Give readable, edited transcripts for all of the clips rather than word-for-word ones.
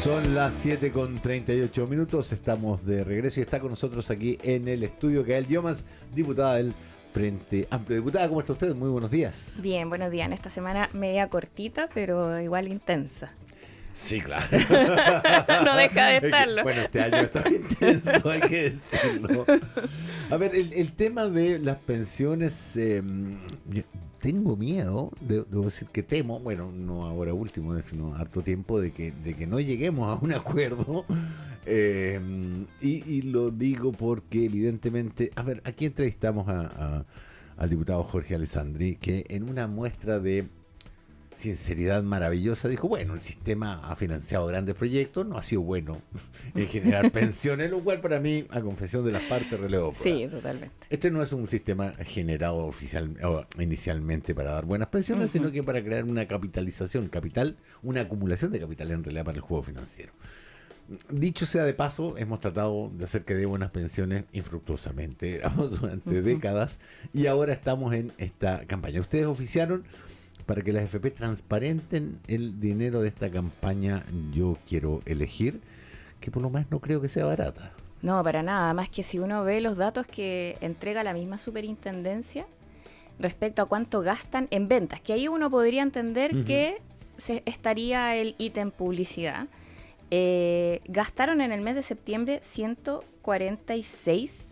Son las 7:38, estamos de regreso y está con nosotros aquí en el estudio Gael Llomas, diputada del Frente Amplio. Diputada, ¿cómo está usted? Muy buenos días. Bien, buenos días. En esta semana media cortita, pero igual intensa. Sí, claro. No deja de estarlo. Bueno, este año está intenso, hay que decirlo. A ver, el tema de las pensiones, yo tengo miedo, debo decir que temo, bueno, no ahora último, sino harto tiempo, de que no lleguemos a un acuerdo. Y lo digo porque evidentemente, a ver, aquí entrevistamos al diputado Jorge Alessandri, que en una muestra de sinceridad maravillosa dijo, bueno, el sistema ha financiado grandes proyectos, no ha sido bueno en generar pensiones, lo cual para mí, a confesión de las partes, relevo. Sí, totalmente. Este no es un sistema generado inicialmente para dar buenas pensiones, sino que para crear una capitalización, una acumulación de capital en realidad para el juego financiero. Dicho sea de paso, hemos tratado de hacer que dé buenas pensiones infructuosamente durante décadas y ahora estamos en esta campaña. Ustedes oficiaron para que las FP transparenten el dinero de esta campaña Yo Quiero Elegir, que por lo más no creo que sea barata. No, para nada. Más que si uno ve los datos que entrega la misma superintendencia respecto a cuánto gastan en ventas, que ahí uno podría entender que estaría el ítem publicidad. Gastaron en el mes de septiembre 146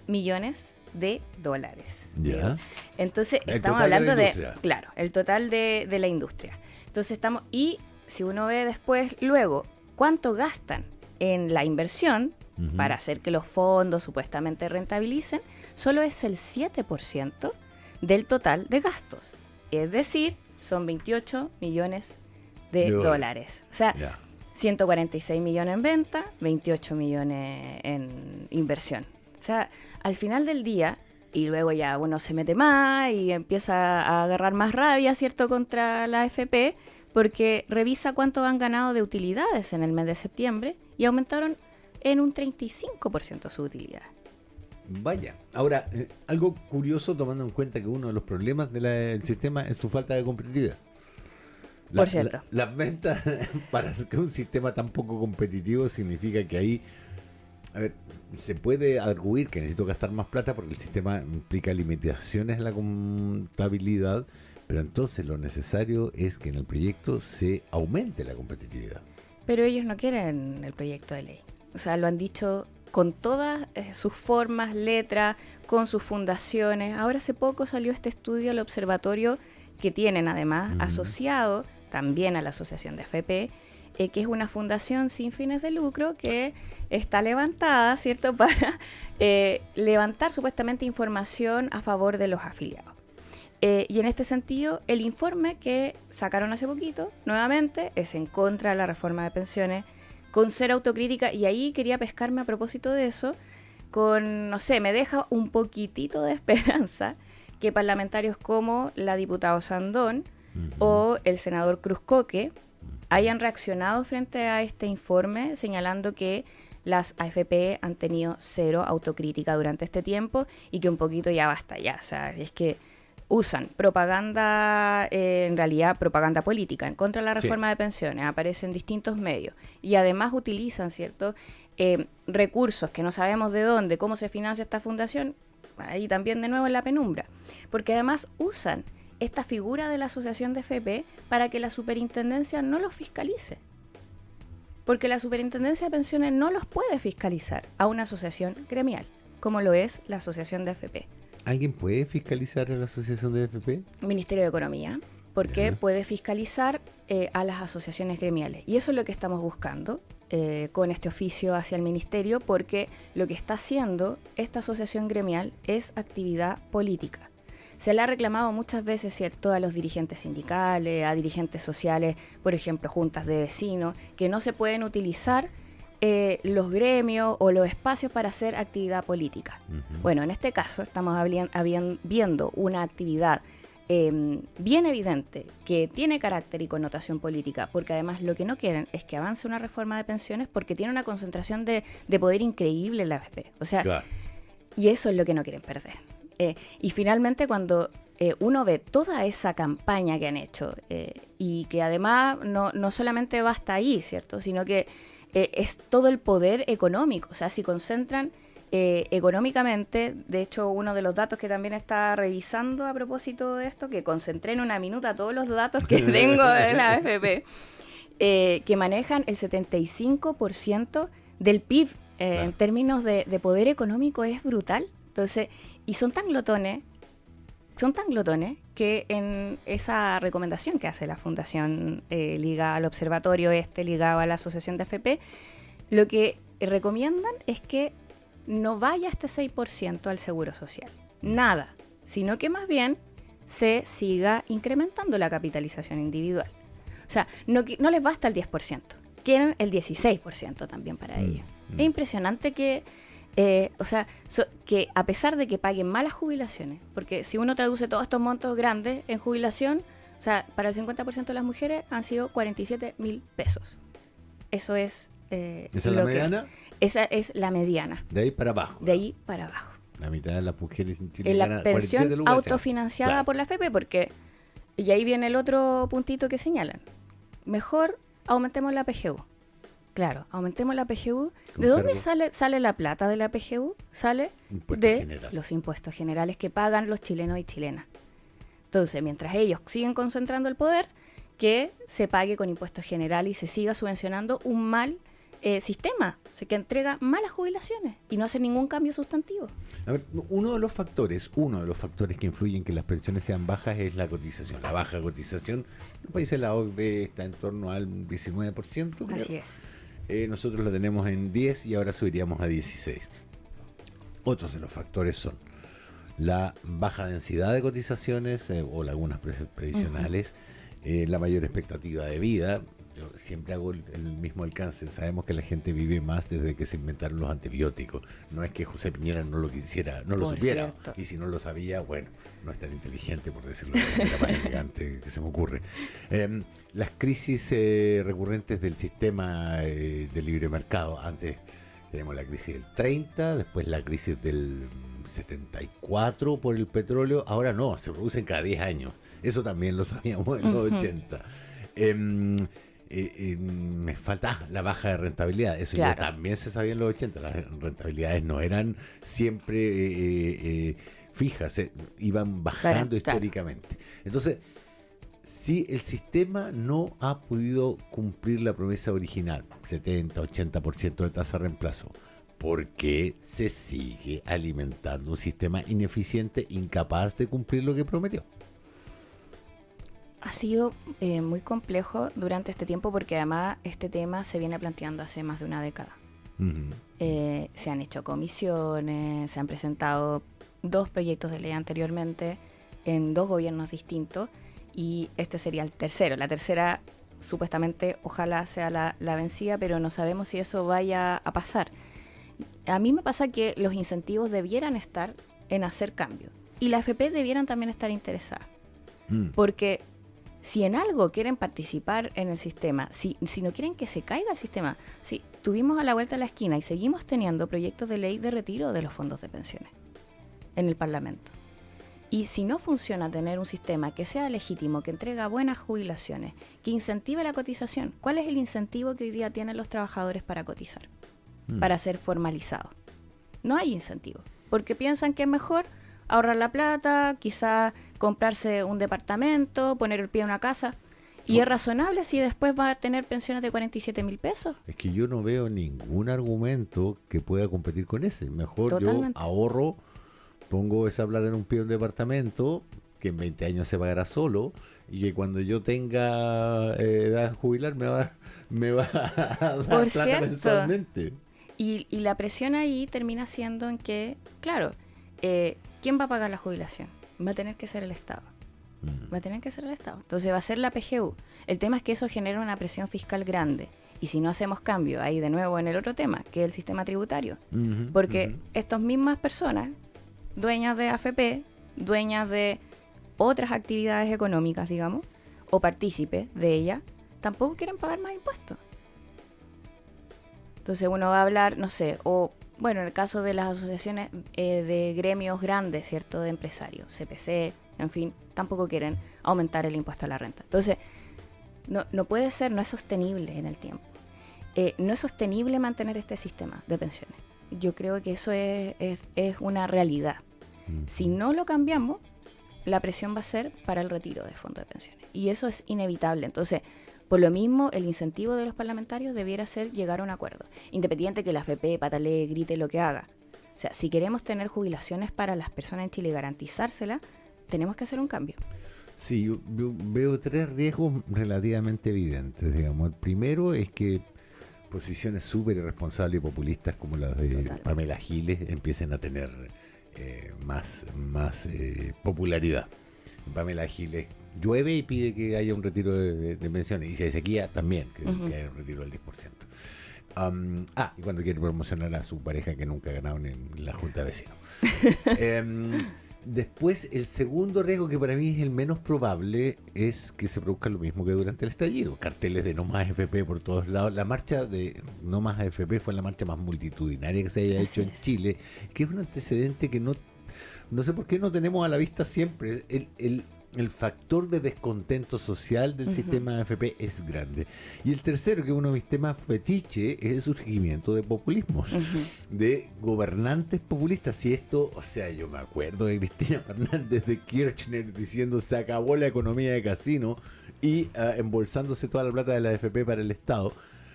millones de dólares. Ya. Entonces estamos hablando de, claro, el total de la industria. Entonces estamos, y si uno ve después, luego, cuánto gastan en la inversión para hacer que los fondos supuestamente rentabilicen, solo es el 7% del total de gastos. Es decir, son 28 millones de dólares. O sea, 146 millones en venta, 28 millones en inversión. O sea, al final del día, y luego ya uno se mete más y empieza a agarrar más rabia, ¿cierto?, contra la AFP, porque revisa cuánto han ganado de utilidades en el mes de septiembre y aumentaron en un 35% su utilidad. Vaya. Ahora, algo curioso tomando en cuenta que uno de los problemas del sistema es su falta de competitividad. Por cierto. Las ventas, para que un sistema tan poco competitivo, significa que ahí, a ver, se puede arguir que necesito gastar más plata porque el sistema implica limitaciones en la contabilidad, pero entonces lo necesario es que en el proyecto se aumente la competitividad. Pero ellos no quieren el proyecto de ley. O sea, lo han dicho con todas sus formas, letras, con sus fundaciones. Ahora hace poco salió este estudio al observatorio que tienen además asociado también a la Asociación de AFP, que es una fundación sin fines de lucro que está levantada, ¿cierto?, para levantar supuestamente información a favor de los afiliados. Y en este sentido, el informe que sacaron hace poquito, nuevamente, es en contra de la reforma de pensiones, con cero autocrítica, y ahí quería pescarme a propósito de eso, con, no sé, me deja un poquitito de esperanza que parlamentarios como la diputada Sandón o el senador Cruzcoque hayan reaccionado frente a este informe señalando que las AFP han tenido cero autocrítica durante este tiempo y que un poquito ya basta ya. O sea, es que usan propaganda, en realidad propaganda política, en contra de la reforma de pensiones, aparece en distintos medios y además utilizan, ¿cierto?, recursos que no sabemos de dónde, cómo se financia esta fundación, ahí también de nuevo en la penumbra, porque además usan esta figura de la asociación de FP para que la superintendencia no los fiscalice. Porque la superintendencia de pensiones no los puede fiscalizar a una asociación gremial, como lo es la asociación de FP. ¿Alguien puede fiscalizar a la asociación de FP? Ministerio de Economía, porque puede fiscalizar a las asociaciones gremiales. Y eso es lo que estamos buscando con este oficio hacia el ministerio, porque lo que está haciendo esta asociación gremial es actividad política. Se le ha reclamado muchas veces, ¿cierto?, a los dirigentes sindicales, a dirigentes sociales, por ejemplo, juntas de vecinos, que no se pueden utilizar los gremios o los espacios para hacer actividad política. Bueno, en este caso estamos viendo una actividad bien evidente que tiene carácter y connotación política, porque además lo que no quieren es que avance una reforma de pensiones porque tiene una concentración de poder increíble en la AFP. O sea, y eso es lo que no quieren perder. Y finalmente, cuando uno ve toda esa campaña que han hecho y que además no solamente va hasta ahí, ¿cierto? Sino que es todo el poder económico. O sea, si concentran económicamente, de hecho, uno de los datos que también está revisando a propósito de esto, que concentré en una minuta todos los datos que tengo de la AFP, que manejan el 75% del PIB claro. En términos de poder económico, es brutal. Entonces, y son tan glotones que en esa recomendación que hace la Fundación ligada al observatorio ligado a la Asociación de AFP, lo que recomiendan es que no vaya este 6% al seguro social, nada, sino que más bien se siga incrementando la capitalización individual. O sea, no les basta el 10%, quieren el 16% también para ellos. Es impresionante que que a pesar de que paguen malas jubilaciones, porque si uno traduce todos estos montos grandes en jubilación, o sea, para el 50% de las mujeres han sido 47.000 pesos. Eso es... ¿Esa es la mediana? Esa es la mediana. De ahí para abajo. De ahí para abajo. La mitad de las mujeres en Chile en la pensión autofinanciada claro. por la AFP, porque... Y ahí viene el otro puntito que señalan. Mejor aumentemos la PGU. Claro, aumentemos la PGU. ¿De dónde sale la plata de la PGU? Sale de los impuestos generales que pagan los chilenos y chilenas. Entonces, mientras ellos siguen concentrando el poder, que se pague con impuestos generales y se siga subvencionando un mal sistema, que entrega malas jubilaciones y no hace ningún cambio sustantivo. A ver, uno de los factores que influyen en que las pensiones sean bajas es la cotización. La baja cotización, en los países de la OCDE está en torno al 19%. Creo. Así es. Nosotros la tenemos en 10 y ahora subiríamos a 16. Otros de los factores son la baja densidad de cotizaciones o lagunas previsionales, la mayor expectativa de vida. Yo siempre hago el mismo alcance. Sabemos que la gente vive más desde que se inventaron los antibióticos. No es que José Piñera no lo quisiera, no lo supiera. Cierto. Y si no lo sabía, bueno, no es tan inteligente, por decirlo de la manera más elegante que se me ocurre. Las crisis recurrentes del sistema de libre mercado. Antes tenemos la crisis del 30, después la crisis del 74 por el petróleo. Ahora no, se producen cada 10 años. Eso también lo sabíamos en los 80. Me falta la baja de rentabilidad. Eso claro. Ya también se sabía en los 80. Las rentabilidades no eran siempre fijas, iban bajando históricamente. Claro. Entonces, si el sistema no ha podido cumplir la promesa original, 70-80% de tasa de reemplazo, ¿por qué se sigue alimentando un sistema ineficiente, incapaz de cumplir lo que prometió? Ha sido muy complejo durante este tiempo porque además este tema se viene planteando hace más de una década. Se han hecho comisiones, se han presentado 2 proyectos de ley anteriormente en 2 gobiernos distintos y este sería el tercero. La tercera supuestamente ojalá sea la vencida, pero no sabemos si eso vaya a pasar. A mí me pasa que los incentivos debieran estar en hacer cambios y la AFP debieran también estar interesadas. Porque si en algo quieren participar en el sistema, si no quieren que se caiga el sistema, si tuvimos a la vuelta de la esquina y seguimos teniendo proyectos de ley de retiro de los fondos de pensiones en el Parlamento. Y si no funciona tener un sistema que sea legítimo, que entrega buenas jubilaciones, que incentive la cotización, ¿cuál es el incentivo que hoy día tienen los trabajadores para cotizar? Para ser formalizados. No hay incentivo, porque piensan que es mejor ahorrar la plata, quizá comprarse un departamento, poner el pie en una casa. Y es razonable si después va a tener pensiones de 47.000 pesos. Es que yo no veo ningún argumento que pueda competir con ese. Mejor Totalmente. Yo ahorro, pongo esa plata en un pie de un departamento, que en 20 años se pagará solo, y que cuando yo tenga edad de jubilar me va a dar Por plata cierto, mensualmente. Y la presión ahí termina siendo en que, claro, ¿quién va a pagar la jubilación? Va a tener que ser el Estado. Va a tener que ser el Estado. Entonces va a ser la PGU. El tema es que eso genera una presión fiscal grande. Y si no hacemos cambio, ahí de nuevo en el otro tema, que es el sistema tributario. Porque estas mismas personas, dueñas de AFP, dueñas de otras actividades económicas, digamos, o partícipes de ellas, tampoco quieren pagar más impuestos. Entonces uno va a hablar, no sé, o bueno, en el caso de las asociaciones de gremios grandes, ¿cierto?, de empresarios, CPC, en fin, tampoco quieren aumentar el impuesto a la renta. Entonces, no puede ser, no es sostenible en el tiempo. No es sostenible mantener este sistema de pensiones. Yo creo que eso es una realidad. Si no lo cambiamos, la presión va a ser para el retiro de fondos de pensiones. Y eso es inevitable. Entonces, por lo mismo, el incentivo de los parlamentarios debiera ser llegar a un acuerdo. Independiente que la AFP patalee, grite, lo que haga. O sea, si queremos tener jubilaciones para las personas en Chile y garantizárselas, tenemos que hacer un cambio. Sí, yo veo 3 riesgos relativamente evidentes, digamos. El primero es que posiciones súper irresponsables y populistas como las de Pamela Giles empiecen a tener más popularidad. Pamela Giles llueve y pide que haya un retiro de pensiones, y si hay sequía también, que haya un retiro del 10%. Y cuando quiere promocionar a su pareja que nunca ha ganado en la Junta de Vecinos. Después, el segundo riesgo, que para mí es el menos probable, es que se produzca lo mismo que durante el estallido. Carteles de no más AFP por todos lados. La marcha de no más AFP fue la marcha más multitudinaria que se haya hecho en Chile, que es un antecedente que no sé por qué no tenemos a la vista siempre. El factor de descontento social del sistema de AFP es grande. Y el tercero, que es uno de mis temas fetiche, es el surgimiento de populismos, de gobernantes populistas. Y esto, o sea, yo me acuerdo de Cristina Fernández de Kirchner diciendo se acabó la economía de casino y embolsándose toda la plata de la AFP para el Estado.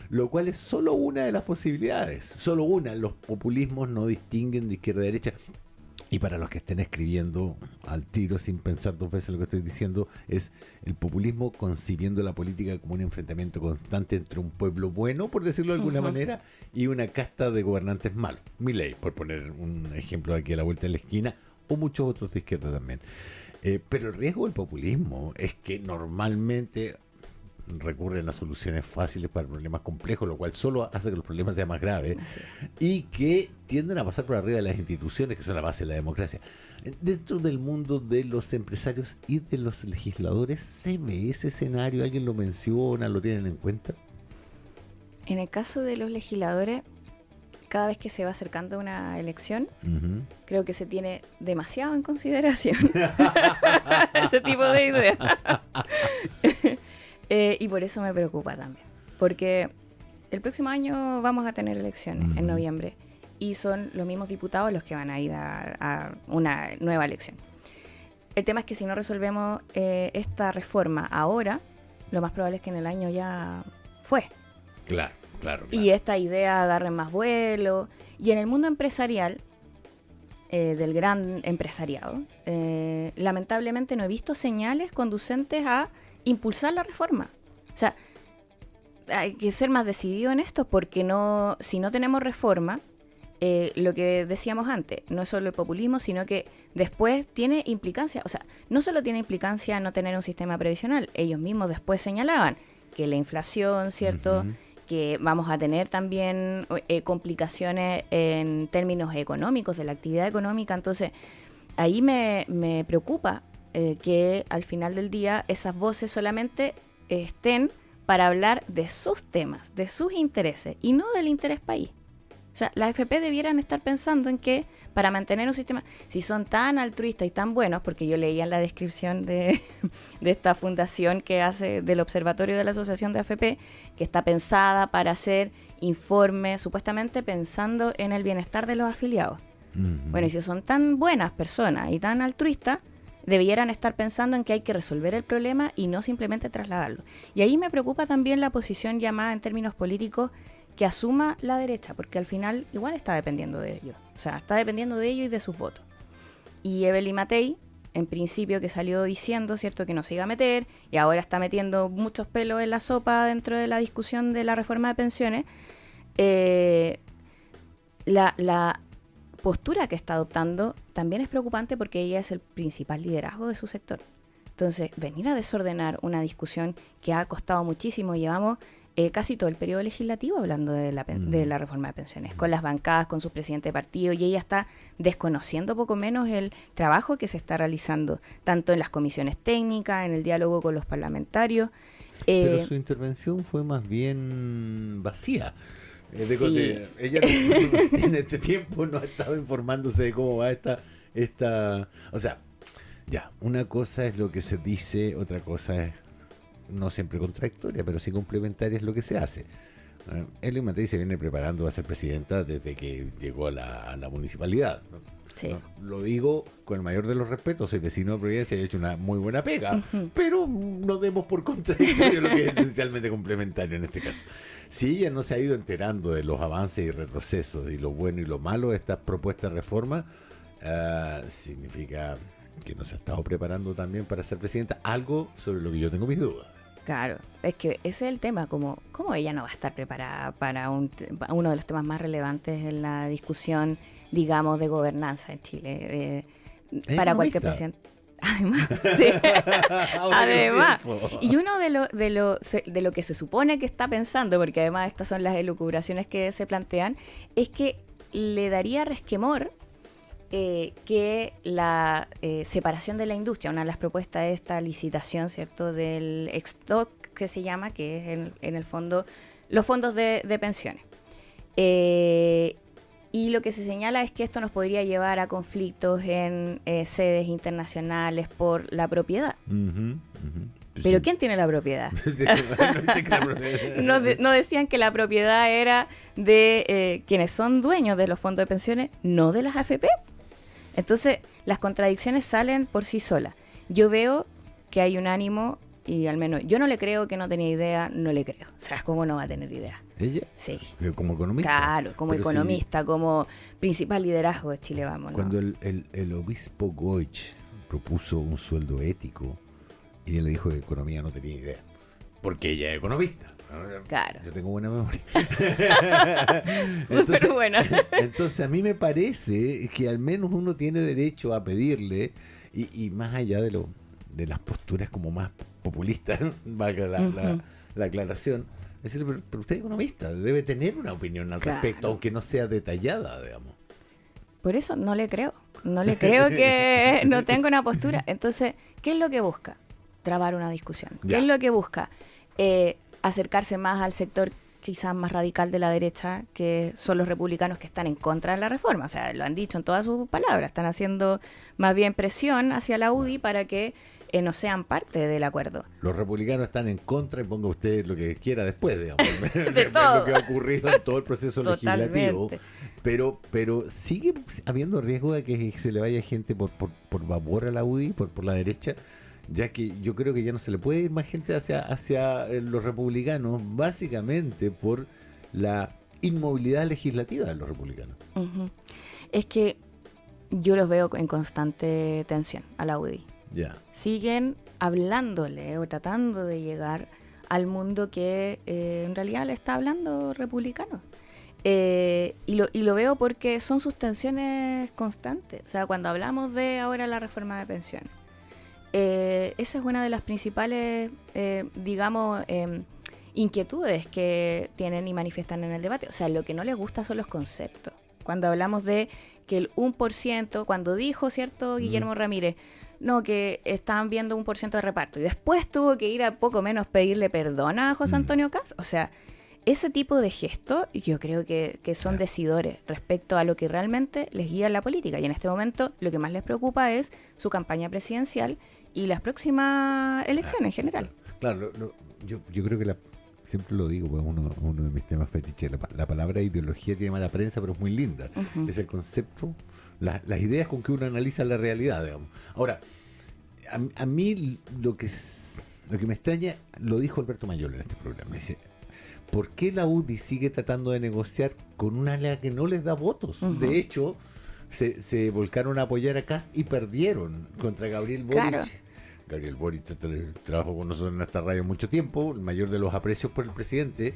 Lo cual es solo una de las posibilidades. Solo una. Los populismos no distinguen de izquierda a derecha. Y para los que estén escribiendo al tiro sin pensar 2 veces lo que estoy diciendo, es el populismo concibiendo la política como un enfrentamiento constante entre un pueblo bueno, por decirlo de alguna manera, y una casta de gobernantes malos. Milei, por poner un ejemplo aquí a la vuelta de la esquina, o muchos otros de izquierda también. Pero el riesgo del populismo es que normalmente recurren a soluciones fáciles para problemas complejos, lo cual solo hace que los problemas sean más graves, y que tienden a pasar por arriba de las instituciones, que son la base de la democracia. Dentro del mundo de los empresarios y de los legisladores, ¿se ve ese escenario? ¿Alguien lo menciona? ¿Lo tienen en cuenta? En el caso de los legisladores, cada vez que se va acercando una elección, creo que se tiene demasiado en consideración ese tipo de ideas. Y por eso me preocupa también, porque el próximo año vamos a tener elecciones en noviembre y son los mismos diputados los que van a ir a una nueva elección. El tema es que si no resolvemos esta reforma ahora, lo más probable es que en el año ya fue. Claro. Y esta idea agarre más vuelo. Y en el mundo empresarial, del gran empresariado, lamentablemente no he visto señales conducentes a impulsar la reforma. O sea, hay que ser más decidido en esto, porque si no tenemos reforma, lo que decíamos antes, no es solo el populismo, sino que después tiene implicancia. O sea, no solo tiene implicancia no tener un sistema previsional, ellos mismos después señalaban que la inflación, ¿cierto?, que vamos a tener también complicaciones en términos económicos, de la actividad económica. Entonces, ahí me preocupa que al final del día esas voces solamente estén para hablar de sus temas, de sus intereses, y no del interés país. O sea, las AFP debieran estar pensando en que para mantener un sistema, si son tan altruistas y tan buenos, porque yo leía en la descripción de esta fundación que hace del Observatorio de la Asociación de AFP, que está pensada para hacer informes, supuestamente pensando en el bienestar de los afiliados. Bueno, y si son tan buenas personas y tan altruistas, debieran estar pensando en que hay que resolver el problema y no simplemente trasladarlo. Y ahí me preocupa también la posición llamada en términos políticos que asuma la derecha, porque al final igual está dependiendo de ellos. O sea, está dependiendo de ellos y de sus votos. Y Evelyn Matei, en principio, que salió diciendo, ¿cierto?, que no se iba a meter, y ahora está metiendo muchos pelos en la sopa dentro de la discusión de la reforma de pensiones, la postura que está adoptando también es preocupante, porque ella es el principal liderazgo de su sector. Entonces, venir a desordenar una discusión que ha costado muchísimo, llevamos casi todo el periodo legislativo hablando de la reforma de pensiones, con las bancadas, con sus presidentes de partido, y ella está desconociendo poco menos el trabajo que se está realizando, tanto en las comisiones técnicas, en el diálogo con los parlamentarios. Pero su intervención fue más bien vacía. Sí. Ella en este tiempo no ha estado informándose de cómo va esta... O sea, Ya, una cosa es lo que se dice, otra cosa es no siempre contradictoria, pero sí complementaria es lo que se hace. Helen Matei se viene preparando a ser presidenta desde que llegó a la municipalidad, ¿no? Sí. No, lo digo con el mayor de los respetos, soy vecino de Providencia y he hecho una muy buena pega, pero no demos por contradictorio lo que es esencialmente complementario en este caso. Si ella no se ha ido enterando de los avances y retrocesos y lo bueno y lo malo de estas propuestas de reforma, significa que no se ha estado preparando también para ser presidenta, algo sobre lo que yo tengo mis dudas. Claro, es que ese es el tema, ¿cómo ella no va a estar preparada para uno de los temas más relevantes en la discusión, digamos, de gobernanza en Chile? Para cualquier presidente. Además, sí. Además, y uno de lo que se supone que está pensando, porque además estas son las elucubraciones que se plantean, es que le daría resquemor que la separación de la industria, una de las propuestas es esta licitación, ¿cierto?, del stock que se llama, que es en el fondo los fondos de pensiones. Y lo que se señala es que esto nos podría llevar a conflictos en sedes internacionales por la propiedad. ¿Pero quién tiene la propiedad? No decían que la propiedad era de quienes son dueños de los fondos de pensiones, no de las AFP. Entonces, las contradicciones salen por sí solas. Yo veo que hay un ánimo, y al menos yo no le creo que no tenía idea, no le creo. O sea, ¿cómo no va a tener idea? ¿Ella? Sí. ¿Como economista? Claro, como pero economista, sí, como principal liderazgo de Chile Vamos, ¿no? Cuando el obispo Goich propuso un sueldo ético, y él le dijo que economía no tenía idea, porque ella es economista. Claro. Yo tengo buena memoria. Súper buena. Entonces a mí me parece que al menos uno tiene derecho a pedirle, y más allá de las posturas como más populistas, valga la aclaración, decirle, pero usted es economista, debe tener una opinión al respecto, aunque no sea detallada, digamos. Por eso no le creo que no tenga una postura. Entonces, ¿qué es lo que busca? Trabar una discusión. ¿Qué es lo que busca? Acercarse más al sector quizás más radical de la derecha, que son los republicanos que están en contra de la reforma. O sea, lo han dicho en todas sus palabras. Están haciendo más bien presión hacia la UDI para que no sean parte del acuerdo. Los republicanos están en contra, y ponga usted lo que quiera después, digamos. De todo. Lo que ha ocurrido en todo el proceso legislativo. Pero sigue habiendo riesgo de que se le vaya gente por vapor a la UDI, por la derecha, ya que yo creo que ya no se le puede ir más gente hacia los republicanos, básicamente por la inmovilidad legislativa de los republicanos. Uh-huh. Es que yo los veo en constante tensión a la UDI. Ya. Siguen hablándole o tratando de llegar al mundo que en realidad le está hablando republicano. Y lo veo porque son sus tensiones constantes. O sea, cuando hablamos de ahora la reforma de pensiones, esa es una de las principales, digamos, inquietudes que tienen y manifiestan en el debate. O sea, lo que no les gusta son los conceptos. Cuando hablamos de que el 1%, cuando dijo, ¿cierto?, Guillermo Ramírez, no, que estaban viendo 1% de reparto, y después tuvo que ir a poco menos pedirle perdón a José Antonio Kast. O sea, ese tipo de gestos yo creo que son decidores respecto a lo que realmente les guía en la política. Y en este momento lo que más les preocupa es su campaña presidencial y las próximas elecciones en general. Claro, yo creo que siempre lo digo, pues uno de mis temas fetiches, la palabra ideología tiene mala prensa, pero es muy linda. Uh-huh. Es el concepto, las ideas con que uno analiza la realidad, digamos. Ahora, a mí lo que me extraña, lo dijo Alberto Mayol en este programa, dice, ¿por qué la UDI sigue tratando de negociar con una área que no les da votos? Uh-huh. De hecho, se volcaron a apoyar a Kast y perdieron contra Gabriel Boric. Claro. Gabriel Boric trabajó con nosotros en esta radio mucho tiempo, el mayor de los aprecios por el presidente,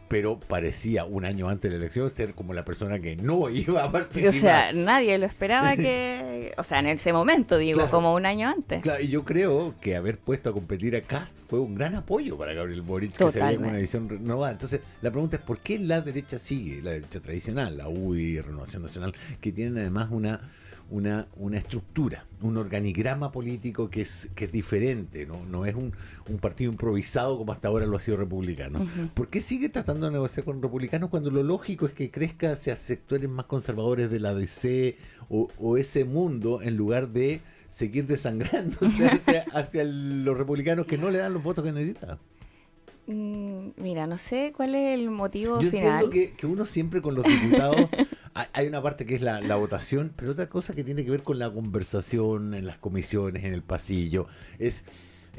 pero parecía un año antes de la elección ser como la persona que no iba a participar. O sea, nadie lo esperaba o sea, en ese momento, digo, claro, como un año antes. Claro, y yo creo que haber puesto a competir a Kast fue un gran apoyo para Gabriel Boric, que se veía en una edición renovada. Entonces, la pregunta es, ¿por qué la derecha sigue, la derecha tradicional, la UDI, Renovación Nacional, que tienen además una estructura, un organigrama político que es diferente, no es un partido improvisado como hasta ahora lo ha sido republicano? Uh-huh. ¿Por qué sigue tratando de negociar con republicanos cuando lo lógico es que crezca hacia sectores más conservadores de la DC o ese mundo, en lugar de seguir desangrándose hacia los republicanos que no le dan los votos que necesitan. Mira, no sé cuál es el motivo Yo final. entiendo que uno siempre con los diputados, hay una parte que es la votación, pero otra cosa que tiene que ver con la conversación en las comisiones, en el pasillo. Es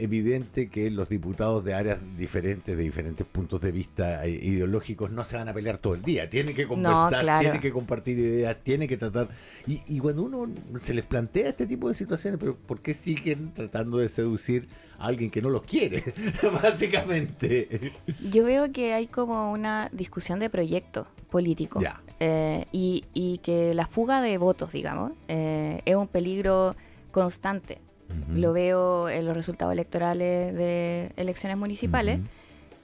evidente que los diputados de áreas diferentes, de diferentes puntos de vista ideológicos, no se van a pelear todo el día. Tienen que conversar, No, claro. tienen que compartir ideas, tienen que tratar. Y cuando uno se les plantea este tipo de situaciones, pero ¿por qué siguen tratando de seducir a alguien que no los quiere? Básicamente. Yo veo que hay como una discusión de proyecto político. Ya. Y que la fuga de votos, digamos, es un peligro constante. Lo veo en los resultados electorales de elecciones municipales.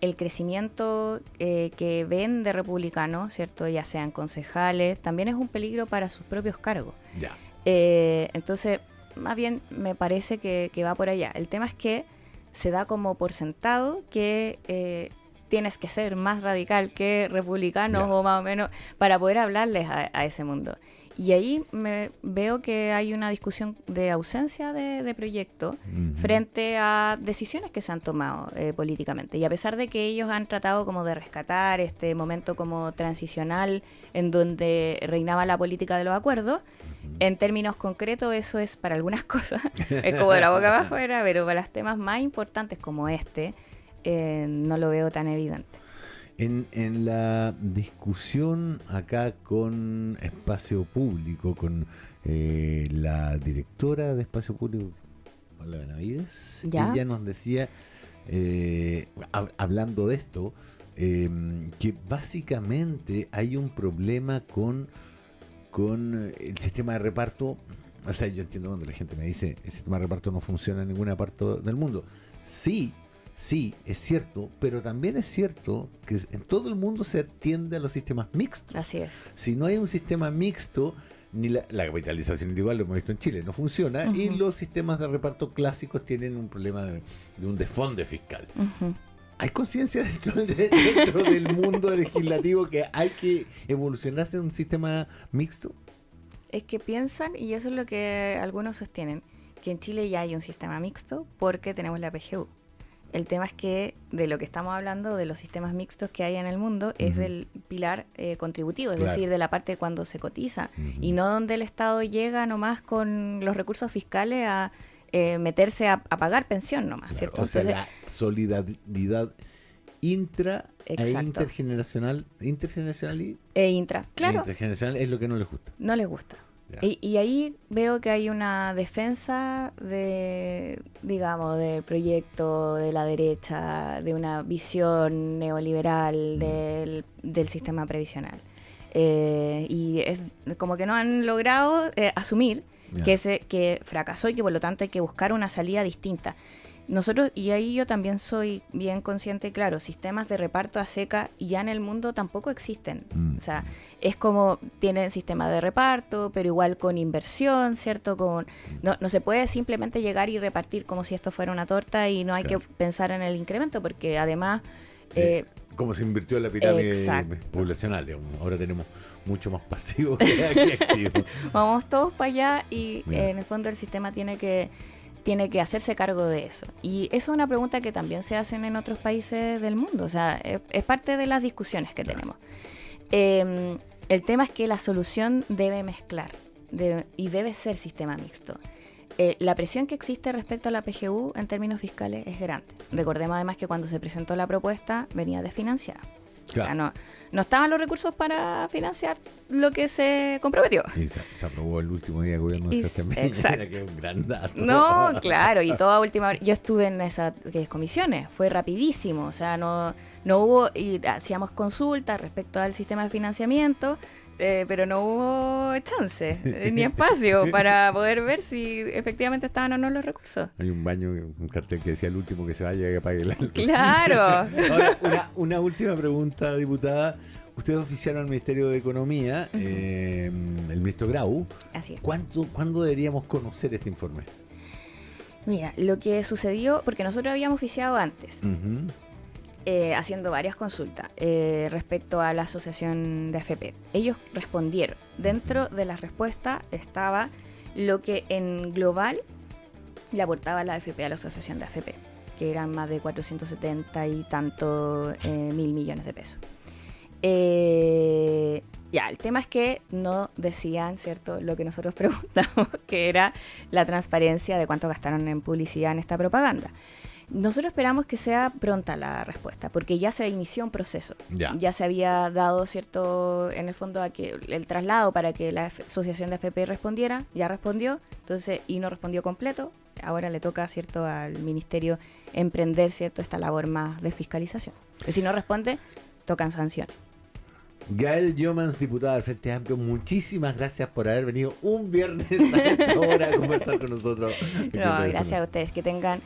El crecimiento que ven de republicanos, ¿cierto? Ya sean concejales, también es un peligro para sus propios cargos. Ya. Entonces, más bien me parece que va por allá. El tema es que se da como por sentado que tienes que ser más radical que republicanos o más o menos para poder hablarles a ese mundo. Y ahí me veo que hay una discusión de ausencia de proyecto frente a decisiones que se han tomado políticamente. Y a pesar de que ellos han tratado como de rescatar este momento como transicional en donde reinaba la política de los acuerdos, en términos concretos eso es para algunas cosas, es como de la boca para afuera, pero para los temas más importantes como no lo veo tan evidente. En la discusión acá con Espacio Público, con la directora de Espacio Público, Paula Benavides, ella nos decía, hablando de esto, que básicamente hay un problema con el sistema de reparto. O sea, yo entiendo cuando la gente me dice el sistema de reparto no funciona en ninguna parte del mundo. Sí, es cierto, pero también es cierto que en todo el mundo se atiende a los sistemas mixtos. Así es. Si no hay un sistema mixto, ni la capitalización individual, lo hemos visto en Chile, no funciona, y los sistemas de reparto clásicos tienen un problema de un desfonde fiscal. ¿Hay conciencia dentro del mundo legislativo que hay que evolucionar hacia un sistema mixto? Es que piensan, y eso es lo que algunos sostienen, que en Chile ya hay un sistema mixto porque tenemos la PGU. El tema es que de lo que estamos hablando, de los sistemas mixtos que hay en el mundo, es del pilar contributivo, es decir, de la parte cuando se cotiza, y no donde el Estado llega nomás con los recursos fiscales a meterse a pagar pensión nomás, Claro, ¿cierto? o sea, Entonces, la solidaridad intra Exacto. e intergeneracional claro, intergeneracional es lo que no les gusta. no les gusta. Y ahí veo que hay una defensa digamos, del proyecto de la derecha, de una visión neoliberal del sistema previsional. Y es como que no han logrado asumir que fracasó y que por lo tanto hay que buscar una salida distinta. Nosotros, y ahí yo también soy bien consciente, claro, sistemas de reparto a seca ya en el mundo tampoco existen. O sea, es como tienen sistemas de reparto, pero igual con inversión, ¿cierto? No se puede simplemente llegar y repartir como si esto fuera una torta y no hay que pensar en el incremento, porque además... como se invirtió en la pirámide poblacional, digamos. Ahora tenemos mucho más pasivos que activos. Vamos todos para allá y en el fondo el sistema tiene que hacerse cargo de eso. Y eso es una pregunta que también se hacen en otros países del mundo. O sea, es parte de las discusiones que tenemos. El tema es que la solución debe mezclar y debe ser sistema mixto. La presión que existe respecto a la PGU en términos fiscales es grande. Recordemos además que cuando se presentó la propuesta venía desfinanciada. Claro. O sea, no estaban los recursos para financiar lo que se comprometió. Y se aprobó el último día de gobierno de Sebastián Piñera, que es un gran dato. No, claro, y toda última hora. Yo estuve en esas comisiones, fue rapidísimo, o sea, no hubo, y hacíamos consultas respecto al sistema de financiamiento, pero no hubo chance ni espacio para poder ver si efectivamente estaban o no los recursos. Hay un cartel que decía el último que se vaya que pague el algo. Claro. Ahora, una última pregunta, diputada. Ustedes oficiaron al Ministerio de Economía, el ministro Grau. Así es. ¿Cuándo deberíamos conocer este informe? Mira, lo que sucedió, porque nosotros habíamos oficiado antes, haciendo varias consultas respecto a la asociación de AFP. Ellos respondieron. Dentro de la respuesta estaba lo que en global le aportaba la AFP a la asociación de AFP, que eran más de 470 y tanto mil millones de pesos. Ya, el tema es que no decían, ¿cierto?, lo que nosotros preguntamos, que era la transparencia de cuánto gastaron en publicidad en esta propaganda. Nosotros esperamos que sea pronta la respuesta, porque ya se inició un proceso. Ya se había dado, ¿cierto?, en el fondo el traslado para que la asociación de AFP respondiera, ya respondió, entonces, y no respondió completo. Ahora le toca, ¿cierto?, al ministerio emprender, ¿cierto?, esta labor más de fiscalización. Y si no responde, tocan sanciones. Gael Jomans, diputada del Frente Amplio, muchísimas gracias por haber venido un viernes a esta hora a conversar con nosotros. No, gracias a ustedes. Que tengan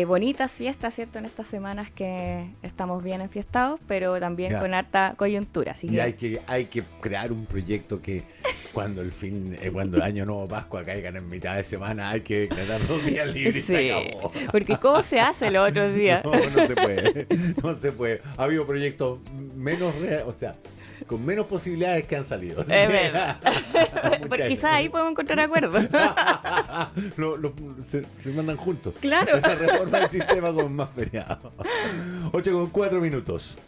bonitas fiestas, ¿cierto?, en estas semanas que estamos bien enfiestados, pero también con harta coyuntura. Así y hay que crear un proyecto que cuando el año nuevo Pascua caigan en mitad de semana, hay que declarar 2 días libres. Sí, se acabó. porque ¿cómo se hace los otros días? No se puede. No se puede. Ha habido proyectos con menos posibilidades que han salido. Es verdad. Porque quizás ahí podemos encontrar acuerdos. Se mandan juntos. Claro. La reforma del sistema con más feriados. 8:04 minutos.